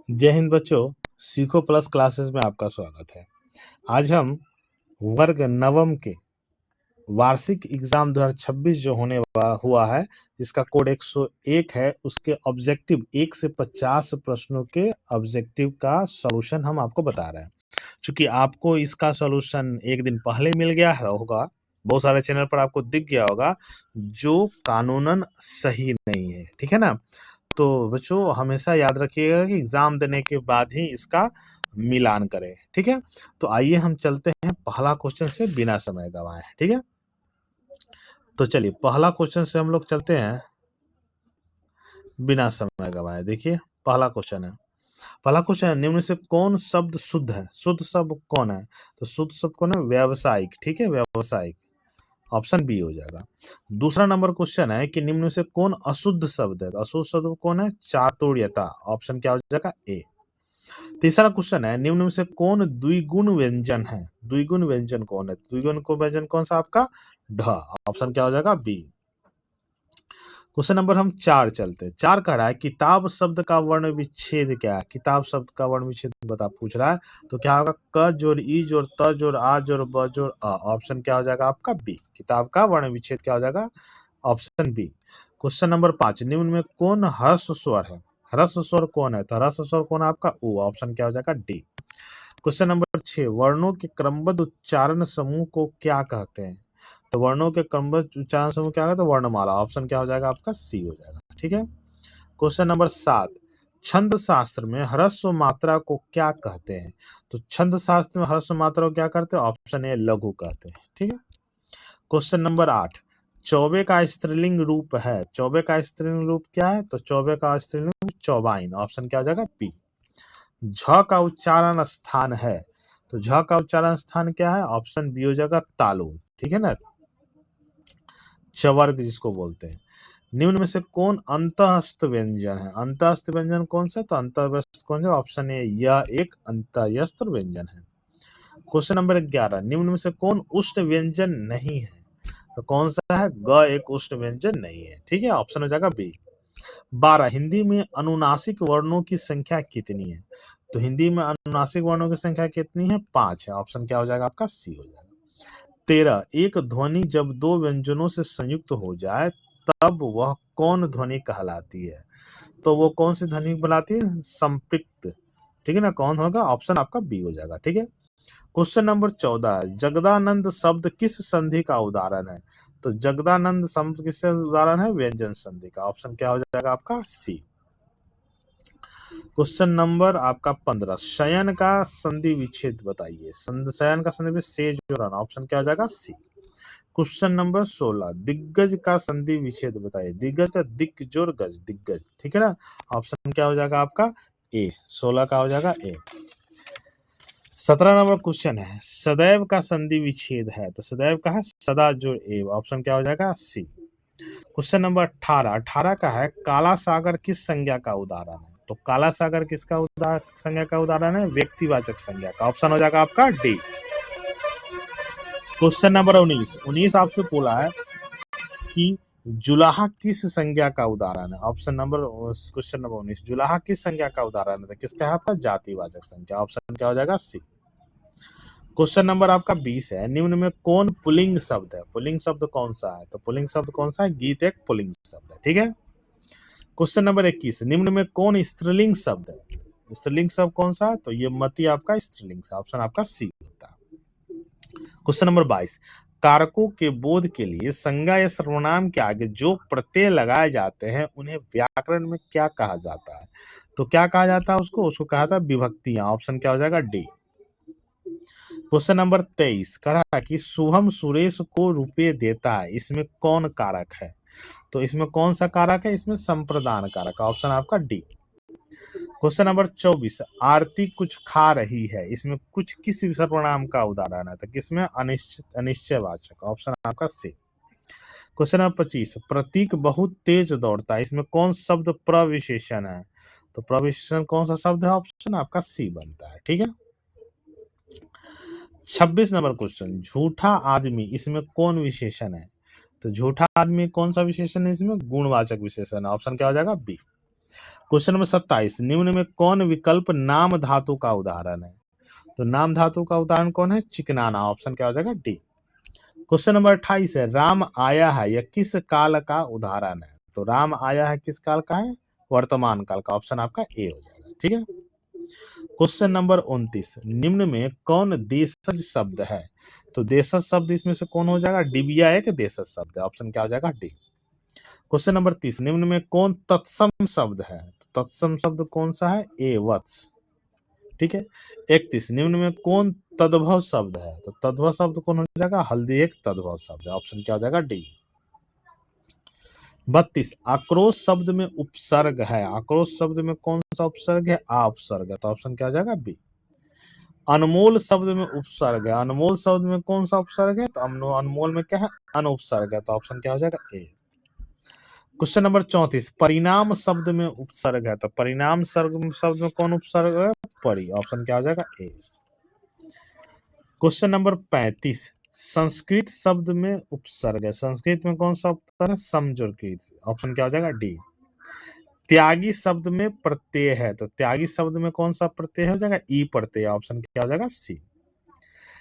जय हिंद बच्चों, सीखो प्लस क्लासेस में आपका स्वागत है। आज हम वर्ग नवम के वार्षिक एग्जाम 2026 जो हुआ है, जिसका कोड 101 है, उसके ऑब्जेक्टिव 1 से 50 प्रश्नों के ऑब्जेक्टिव का सॉल्यूशन हम आपको बता रहे हैं। चूंकि आपको इसका सॉल्यूशन एक दिन पहले मिल गया होगा, बहुत सारे चैनल पर आपको दिख गया होगा, जो कानूनन सही नहीं है, ठीक है ना। तो बच्चों हमेशा याद रखिएगा कि एग्जाम देने के बाद ही इसका मिलान करें, ठीक है। तो आइए हम चलते हैं पहला क्वेश्चन से बिना समय गवाए, ठीक है। तो चलिए पहला क्वेश्चन से हम लोग चलते हैं बिना समय गवाए। देखिए पहला क्वेश्चन है, निम्न से कौन शब्द शुद्ध है? शुद्ध शब्द कौन है? तो शुद्ध शब्द कौन है? व्यावसायिक, ठीक है, व्यावसायिक, ऑप्शन बी हो जाएगा। दूसरा नंबर क्वेश्चन है कि निम्न में से कौन अशुद्ध शब्द है? तो अशुद्ध शब्द कौन है? चातुर्यता, ऑप्शन क्या हो जाएगा? ए। तीसरा क्वेश्चन है, निम्न में से कौन द्विगुण व्यंजन है? द्विगुण व्यंजन कौन है? द्विगुण को व्यंजन कौन सा आपका? ढ, ऑप्शन क्या हो जाएगा? बी। क्वेश्चन नंबर हम 4 चलते हैं। 4 कह रहा है किताब शब्द का वर्ण विच्छेद क्या है? किताब शब्द का वर्ण विच्छेद बता पूछ रहा है, तो क्या होगा? क जोड़ ई जोड़ त जोड़ आ जोड़ ब जोड़ अ, ऑप्शन क्या हो जाएगा आपका? बी। किताब का वर्ण विच्छेद क्या हो जाएगा? Option B. क्वेश्चन नंबर 5, निम्न में कौन ह्रस्व स्वर है? ह्रस्व स्वर कौन है? तो ह्रस्व स्वर कौन है आपका? ऊ, ऑप्शन क्या हो जाएगा? डी। क्वेश्चन नंबर 6, वर्णों के क्रमबद्ध उच्चारण समूह को क्या कहते हैं? तो वर्णों के क्रमबद्ध उच्चारण समूह क्या कहते हैं? वर्णमाला, ऑप्शन क्या हो जाएगा आपका? सी हो जाएगा, ठीक है। क्वेश्चन नंबर 7, छंद शास्त्र में ह्रस्व मात्रा को क्या कहते हैं? तो छंद शास्त्र में ह्रस्व मात्रा को क्या करते हैं? ऑप्शन ए लघु कहते हैं, ठीक है। क्वेश्चन नंबर 8, चौबे का स्त्रीलिंग रूप है? चौबे का स्त्रीलिंग रूप क्या है? तो चौबे का स्त्रीलिंग रूप चौबाइन, ऑप्शन क्या हो जाएगा? बी। झ का उच्चारण स्थान है, तो झ का उच्चारण स्थान क्या है? ऑप्शन बी हो जाएगा तालु, ठीक है ना, चवर्ग जिसको बोलते हैं। निम्न में से कौन अंतःस्थ व्यंजन है? अंतःस्थ व्यंजन कौन सा? तो अंतःस्थ कौन सा? ऑप्शन ए, यह एक अंतःस्थ व्यंजन है। क्वेश्चन नंबर 11, निम्न में से कौन उष्ण व्यंजन नहीं है? तो कौन सा है? ग एक उष्ण व्यंजन नहीं है, ठीक है, ऑप्शन हो जाएगा बी। 12, हिंदी में अनुनासिक वर्णों की संख्या कितनी है? तो हिंदी में अनुनासिक वर्णों की संख्या कितनी है? 5 है, ऑप्शन क्या हो जाएगा आपका? सी हो जाएगा। 13, एक ध्वनि जब दो व्यंजनों से संयुक्त हो जाए तब वह कौन ध्वनि कहलाती है? तो वो कौन सी ध्वनि कहलाती है? संपृक्त, ठीक है ना, कौन होगा? ऑप्शन आपका बी हो जाएगा, ठीक है। क्वेश्चन नंबर 14, जगदानंद शब्द किस संधि का उदाहरण है? तो जगदानंद शब्द किससे उदाहरण है? व्यंजन संधि का, ऑप्शन क्या हो जाएगा आपका? सी। क्वेश्चन नंबर आपका 15, शयन का संधि विच्छेद बताइए। शयन का संधि विच्छेद से जोड़ना, ऑप्शन क्या हो जाएगा? सी। क्वेश्चन नंबर 16, दिग्गज का संधि विच्छेद बताइए। दिग्गज का दिक जोड़ गज, दिग्गज, ठीक है ना, ऑप्शन क्या हो जाएगा आपका? ए। 16 का हो जाएगा ए। 17 नंबर क्वेश्चन है, सदैव का संधि विच्छेद है, तो सदैव का है सदा जोड़ एव, ऑप्शन क्या हो जाएगा? सी। क्वेश्चन नंबर 18 का है, काला सागर किस संज्ञा का उदाहरण है? तो काला सागर किसका संज्ञा का उदाहरण है? व्यक्तिवाचक संज्ञा का, ऑप्शन हो जाएगा आपका डी। क्वेश्चन नंबर 19 आपसे बोला है कि जुलाहा किस संज्ञा का उदाहरण है? क्वेश्चन नंबर 19, जुलाहा किस संज्ञा का उदाहरण है? तो किसका है आपका? जातिवाचक संज्ञा, ऑप्शन क्या हो जाएगा? सी। क्वेश्चन नंबर आपका 20 है, निम्न में कौन पुल्लिंग शब्द है? पुल्लिंग शब्द कौन सा है? तो पुल्लिंग शब्द कौन सा है? गीत एक पुल्लिंग शब्द है, ठीक है। क्वेश्चन नंबर 21, निम्न में कौन स्त्रीलिंग शब्द है? स्त्रीलिंग शब्द कौन सा है? तो ये मति आपका स्त्रीलिंग, ऑप्शन आपका सी होता है। क्वेश्चन नंबर 22, कारकों के बोध के लिए संज्ञा या सर्वनाम के आगे जो प्रत्यय लगाए जाते हैं उन्हें व्याकरण में क्या कहा जाता है? तो क्या कहा जाता है उसको कहा जाता है विभक्तियां, ऑप्शन क्या हो जाएगा? डी। क्वेश्चन नंबर 23, कहा कि शुभम सुरेश को रुपए देता है, इसमें कौन कारक है? तो इसमें कौन सा कारक है? इसमें संप्रदान कारक, ऑप्शन आपका डी। क्वेश्चन नंबर 24, आरती कुछ खा रही है, इसमें कुछ किस सर्वनाम का उदाहरण है? तो किसमें? अनिश्चयवाचक, ऑप्शन आपका सी। क्वेश्चन नंबर 25, प्रतीक बहुत तेज दौड़ता है, इसमें कौन शब्द प्रविशेषण है? तो प्रविशेषण कौन सा शब्द है? ऑप्शन आपका सी बनता है, ठीक है। 26 नंबर क्वेश्चन, झूठा आदमी, इसमें कौन विशेषण है? तो झूठा आदमी कौन सा विशेषण है? इसमें गुणवाचक विशेषण है, ऑप्शन क्या हो जाएगा? बी। क्वेश्चन नंबर 27, निम्न में कौन विकल्प नाम धातु का उदाहरण है? तो नाम धातु का उदाहरण कौन है? चिकनाना। ऑप्शन क्या हो जाएगा? डी। क्वेश्चन नंबर 28 है, राम आया है यह किस काल का उदाहरण है? तो राम आया है किस काल का है? वर्तमान काल का। ऑप्शन आपका ए हो जाएगा। ठीक है। क्वेश्चन नंबर 29, निम्न में कौन देशज शब्द है? तो देशज शब्द इसमें से कौन हो जाएगा? डिबिया एक देशज शब्द है। ऑप्शन क्या हो जाएगा? डी। क्वेश्चन नंबर 30, निम्न में कौन तत्सम शब्द है? तो तत्सम शब्द कौन सा है? ए वत्स। ठीक है। 31, निम्न में कौन तद्भव शब्द है? तो तद्भव शब्द कौन हो जाएगा? हल्दी एक तद्भव शब्द है। ऑप्शन क्या हो जाएगा? डी। 32, आक्रोश शब्द में उपसर्ग है। आक्रोश शब्द में कौन सा उपसर्ग है? आ उपसर्ग है। तो ऑप्शन क्या हो जाएगा? बी। अनमोल शब्द में उपसर्ग है। अनमोल शब्द में कौन सा उपसर्ग है? तो अनमोल में क्या है? अनुपसर्ग है। तो ऑप्शन क्या हो जाएगा? ए। क्वेश्चन नंबर 34, परिणाम शब्द में उपसर्ग है। तो परिणाम शब्द में कौन उपसर्ग है? परि। ऑप्शन क्या हो जाएगा? ए। क्वेश्चन नंबर 35, संस्कृत शब्द में उपसर्ग है। संस्कृत में कौन सा उपसर्ग है? समजोरकृत। ऑप्शन क्या हो जाएगा? डी। त्यागी शब्द में प्रत्यय है। तो त्यागी शब्द में कौन सा प्रत्यय हो जाएगा? ई प्रत्यय। ऑप्शन क्या हो जाएगा? सी।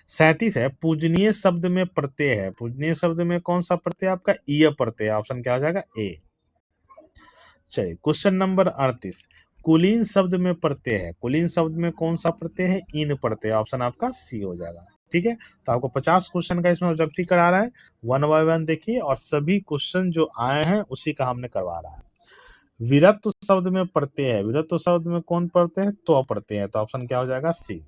37 है, पूजनीय शब्द में प्रत्यय है। पूजनीय शब्द में कौन सा प्रत्यय आपका? ईय प्रत्यय। ऑप्शन क्या हो जाएगा? ए। चलिए क्वेश्चन नंबर 38, कुलीन शब्द में प्रत्यय है। कुलीन शब्द में कौन सा प्रत्यय है? इन प्रत्यय। ऑप्शन आपका सी हो जाएगा। ठीक है। तो आपको 50 क्वेश्चन का इसमें ऑब्जेक्टिव करा रहा है, 1 बाय 1 देखिए, और सभी क्वेश्चन जो आए हैं उसी का हमने करवा रहा है। वीरत्व शब्द में प्रत्यय है। वीरत्व शब्द में कौन प्रत्यय है? तो प्रत्यय है। तो ऑप्शन क्या हो जाएगा? सी।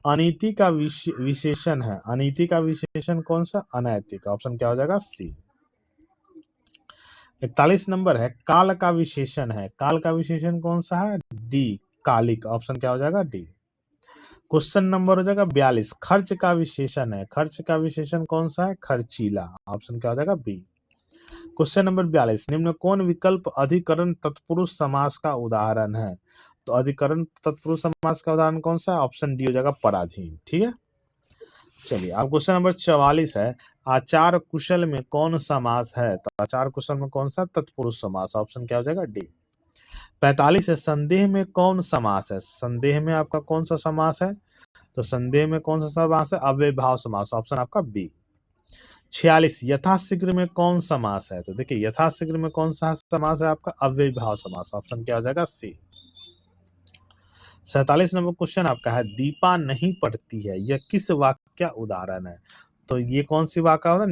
अनीति का विशेषण है। अनीति का विशेषण कौन सा? अनैतिक। ऑप्शन क्या हो जाएगा? सी। 41 नंबर है, काल का विशेषण है। काल का विशेषण कौन सा है? डी, कालिक। ऑप्शन क्या हो जाएगा? डी। क्वेश्चन नंबर हो जाएगा 42, खर्च का विशेषण है। खर्च का विशेषण कौन सा है? खर्चीला। ऑप्शन क्या हो जाएगा? बी। क्वेश्चन नंबर 42, निम्न कौन विकल्प अधिकरण तत्पुरुष समास का उदाहरण है? तो अधिकरण तत्पुरुष समास का उदाहरण कौन सा है? ऑप्शन डी हो जाएगा, पराधीन। ठीक है। चलिए अब क्वेश्चन नंबर 44 है, आचार कुशल में कौन समास है? तो आचार कुशल में कौन सा? तत्पुरुष समास। ऑप्शन क्या हो जाएगा? डी। 45 है, संदेह में कौन समास है? संदेह में आपका कौन सा समास है? तो संदेह में कौन सा समास है? अव्ययभाव समास। ऑप्शन आपका बी। 46, यथाशीघ्र में कौन समास है? तो देखिए यथाशीघ्र में कौन सा समास है आपका? अव्ययभाव समास। ऑप्शन क्या हो जाएगा? सी। 47 नंबर क्वेश्चन आपका है, दीपा नहीं पढ़ती है यह किस वाक्य का उदाहरण है? तो ये कौन सी वाक्य होगा?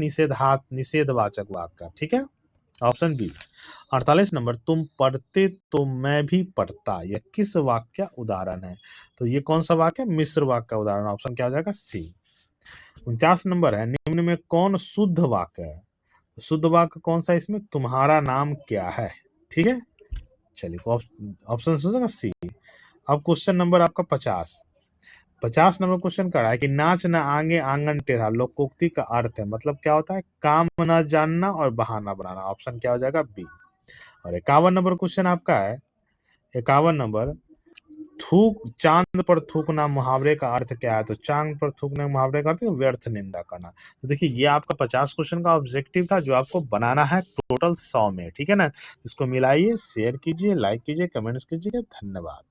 निषेधवाचक वाक्य। ठीक है। Option B. 48 नंबर, तुम पढ़ते तो मैं भी पढ़ता यह किस वाक्य का उदाहरण है? तो ये कौन सा वाक्य है? मिश्र वाक्य का उदाहरण। ऑप्शन क्या हो जाएगा? सी। 49 नंबर है, निम्न में कौन शुद्ध वाक्य है? शुद्ध वाक्य कौन सा है इसमें? तुम्हारा नाम क्या है? ठीक है। चलिए ऑप्शन सुनेगा सी। अब क्वेश्चन नंबर आपका 50 नंबर क्वेश्चन कर रहा है कि नाच न आगे आंगन टेढ़ा लोकोक्ति का अर्थ है, मतलब क्या होता है? काम न जानना और बहाना बनाना। ऑप्शन क्या हो जाएगा? बी। और 51 नंबर क्वेश्चन आपका है, 51 नंबर, चांद पर थूकना मुहावरे का अर्थ क्या है? तो चांद पर थूकने मुहावरे का अर्थ है व्यर्थ निंदा करना। तो देखिए ये आपका 50 क्वेश्चन का ऑब्जेक्टिव था जो आपको बनाना है टोटल 100 में। ठीक है ना। इसको मिलाइए, शेयर कीजिए, लाइक कीजिए, कमेंट्स कीजिए। धन्यवाद।